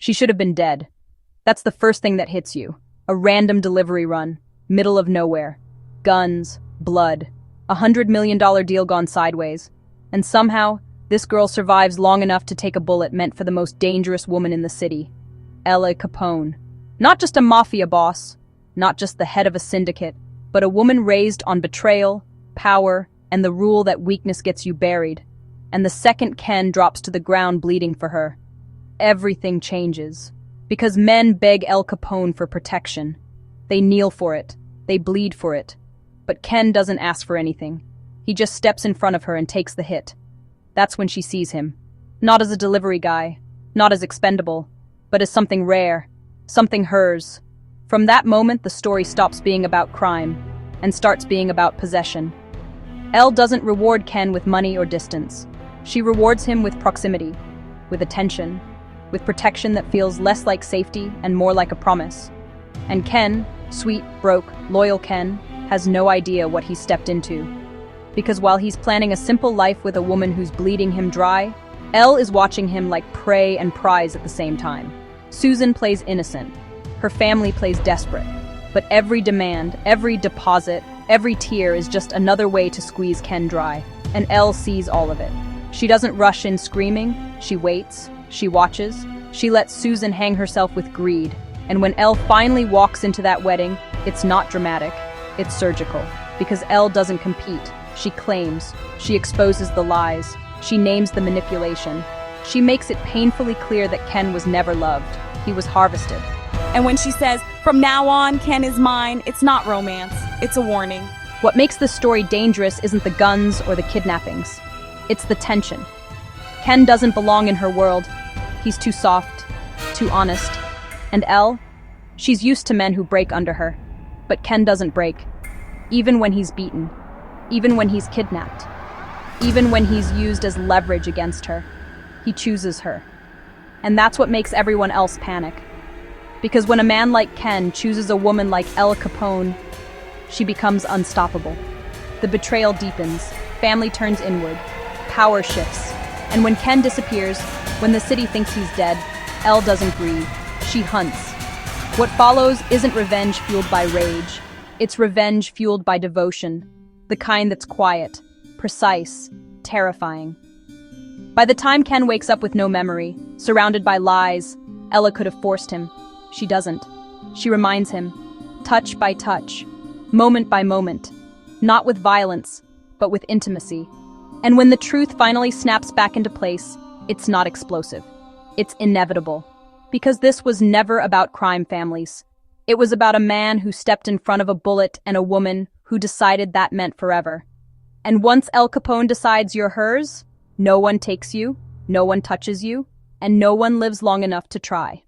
She should have been dead. That's the first thing that hits you. A random delivery run, middle of nowhere. Guns, blood, $100 million deal gone sideways. And somehow, this girl survives long enough to take a bullet meant for the most dangerous woman in the city. Al Capone. Not just a mafia boss, not just the head of a syndicate, but a woman raised on betrayal, power, and the rule that weakness gets you buried. And the second Ken drops to the ground bleeding for her, everything changes. Because men beg Al Capone for protection. They kneel for it. They bleed for it. But Ken doesn't ask for anything. He just steps in front of her and takes the hit. That's when she sees him. Not as a delivery guy, not as expendable, but as something rare, something hers. From that moment, the story stops being about crime and starts being about possession. Elle doesn't reward Ken with money or distance. She rewards him with proximity, with attention, with protection that feels less like safety and more like a promise. And Ken, sweet, broke, loyal Ken, has no idea what he stepped into. Because while he's planning a simple life with a woman who's bleeding him dry, Elle is watching him like prey and prize at the same time. Susan plays innocent. Her family plays desperate. But every demand, every deposit, every tear is just another way to squeeze Ken dry. And Elle sees all of it. She doesn't rush in screaming. She waits. She watches. She lets Susan hang herself with greed. And when Elle finally walks into that wedding, it's not dramatic. It's surgical. Because Elle doesn't compete. She claims. She exposes the lies. She names the manipulation. She makes it painfully clear that Ken was never loved. He was harvested. And when she says, "From now on, Ken is mine," it's not romance. It's a warning. What makes this story dangerous isn't the guns or the kidnappings. It's the tension. Ken doesn't belong in her world. He's too soft, too honest. And Elle? She's used to men who break under her. But Ken doesn't break. Even when he's beaten. Even when he's kidnapped. Even when he's used as leverage against her. He chooses her. And that's what makes everyone else panic. Because when a man like Ken chooses a woman like Al Capone, she becomes unstoppable. The betrayal deepens, family turns inward, power shifts. And when Ken disappears, when the city thinks he's dead, Elle doesn't grieve, she hunts. What follows isn't revenge fueled by rage. It's revenge fueled by devotion, the kind that's quiet, precise, terrifying. By the time Ken wakes up with no memory, surrounded by lies, Ella could have forced him. She doesn't. She reminds him, touch by touch, moment by moment, not with violence, but with intimacy. And when the truth finally snaps back into place, it's not explosive. It's inevitable. Because this was never about crime families. It was about a man who stepped in front of a bullet and a woman who decided that meant forever. And once Al Capone decides you're hers, no one takes you, no one touches you, and no one lives long enough to try.